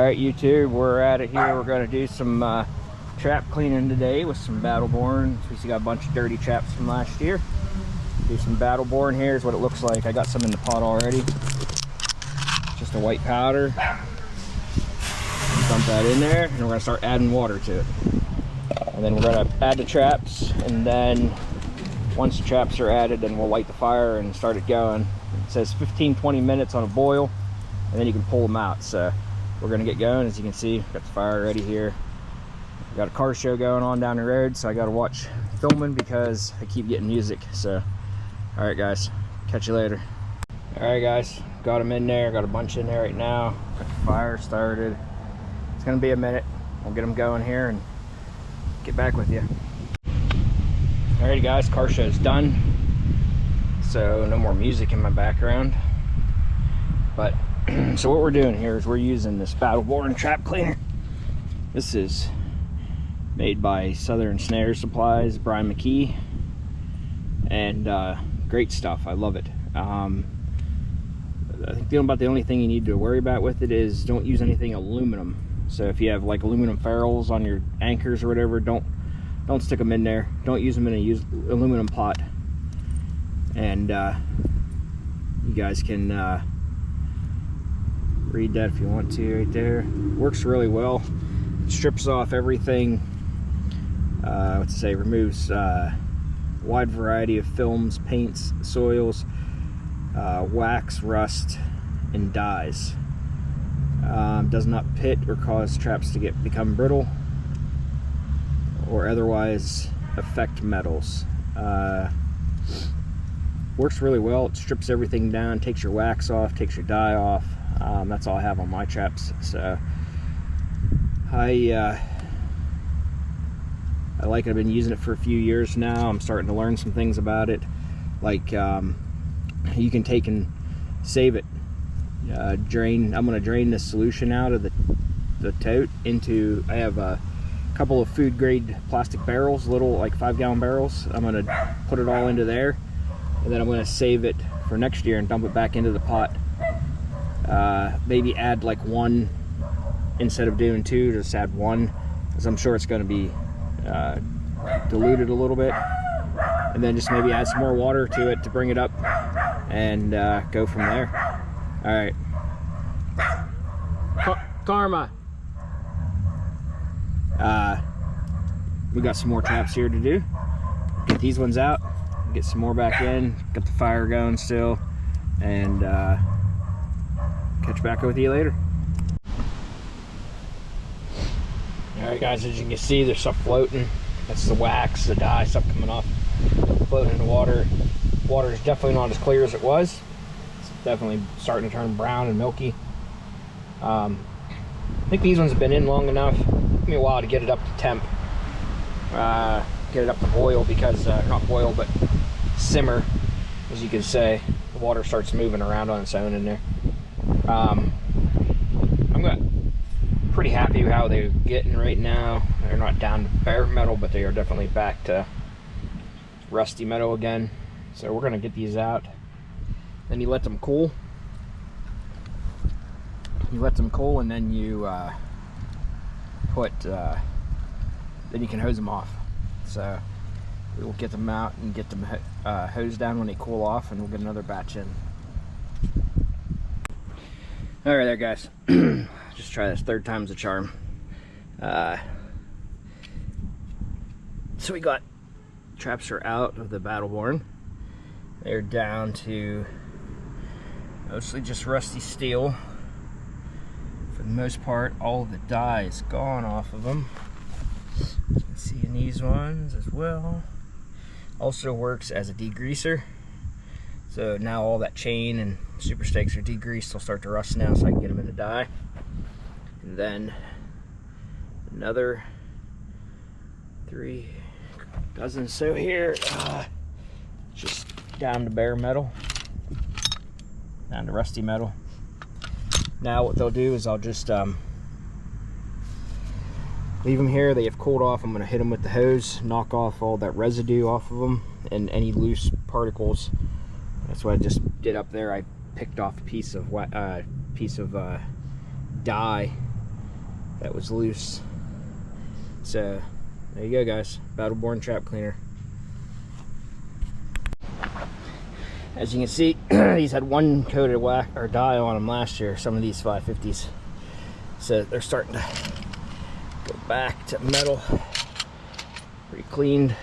Alright YouTube, we're at it here. We're going to do some trap cleaning today with some Battleborn. We got a bunch of dirty traps from last year. Do some Battleborn. Here's what it looks like. I got some in the pot already. Just a white powder. Dump that in there, and we're going to start adding water to it. And then we're going to add the traps, and then once the traps are added, then we'll light the fire and start it going. It says 15-20 minutes on a boil, and then you can pull them out. So we're going to get going. As you can see, got the fire ready here. We got a car show going on down the road, so I got to watch filming because I keep getting music. So all right guys, catch you later. All right guys, got them in there. Got a bunch in there right now. Got the fire started. It's going to be a minute. We'll get them going here and get back with you. Alrighty guys, car show's done, so no more music in my background. But so what we're doing here is we're using this Battleborn trap cleaner. This is made by Southern Snare Supplies, Brian McKee, and great stuff. I love it. I think about the only thing you need to worry about with it is don't use anything aluminum. So if you have like aluminum ferrules on your anchors or whatever, don't stick them in there. Don't use them in a aluminum pot. And you guys can read that if you want to right there. Works really well. It strips off everything. Removes wide variety of films, paints, soils, wax, rust, and dyes. Does not pit or cause traps to become brittle or otherwise affect metals. Works really well. It strips everything down, takes your wax off, takes your dye off. That's all I have on my traps. So I like it. I've been using it for a few years now. I'm starting to learn some things about it, like you can take and save it. I'm going to drain this solution out of the tote into, I have a couple of food grade plastic barrels, little like 5-gallon barrels. I'm going to put it all into there, and then I'm going to save it for next year and dump it back into the pot. Maybe add like one instead of doing two, just add one, because I'm sure it's going to be diluted a little bit, and then just maybe add some more water to it to bring it up and go from there. All right, Karma. We got some more traps here to do. Get these ones out, get some more back in, got the fire going still, and catch back with you later. All right guys, as you can see, there's stuff floating. That's the wax, the dye, stuff coming off, floating in the water. Water is definitely not as clear as it was. Definitely starting to turn brown and milky. I think these ones have been in long enough. It took me a while to get it up to temp, get it up to boil, because not boil but simmer, as you can say. The water starts moving around on its own in there. I'm pretty happy with how they're getting right now. They're not down to bare metal, but they are definitely back to rusty metal again. So we're gonna get these out. Then you let them cool. And then you then you can hose them off. So we will get them out and get them hosed down when they cool off, and we'll get another batch in. All right there guys, just try this, third time's a charm. So we got traps are out of the Battleborn. They're down to mostly just rusty steel. For the most part, all of the dye is gone off of them. You can see in these ones as well. Also works as a degreaser. So now all that chain and super stakes are degreased. They'll start to rust now, so I can get them in the dye. And then another 3 dozen so here. Just down to bare metal, down to rusty metal. Now what they'll do is I'll just leave them here. They have cooled off. I'm going to hit them with the hose, knock off all that residue off of them and any loose particles. That's what I just did up there. I picked off a piece of dye that was loose. So there you go, guys. Battle Born trap cleaner. As you can see, these had one coated wax or dye on them last year, some of these 550s. So they're starting to go back to metal. Pretty cleaned.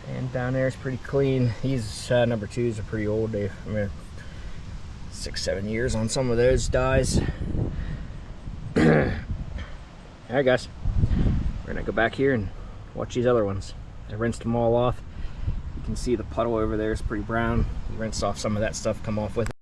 And down there is pretty clean. These number 2s are pretty old. I mean, 6-7 years on some of those dyes. Alright guys, we're gonna go back here and watch these other ones. I rinsed them all off. You can see the puddle over there is pretty brown. We rinsed off some of that stuff, come off with it.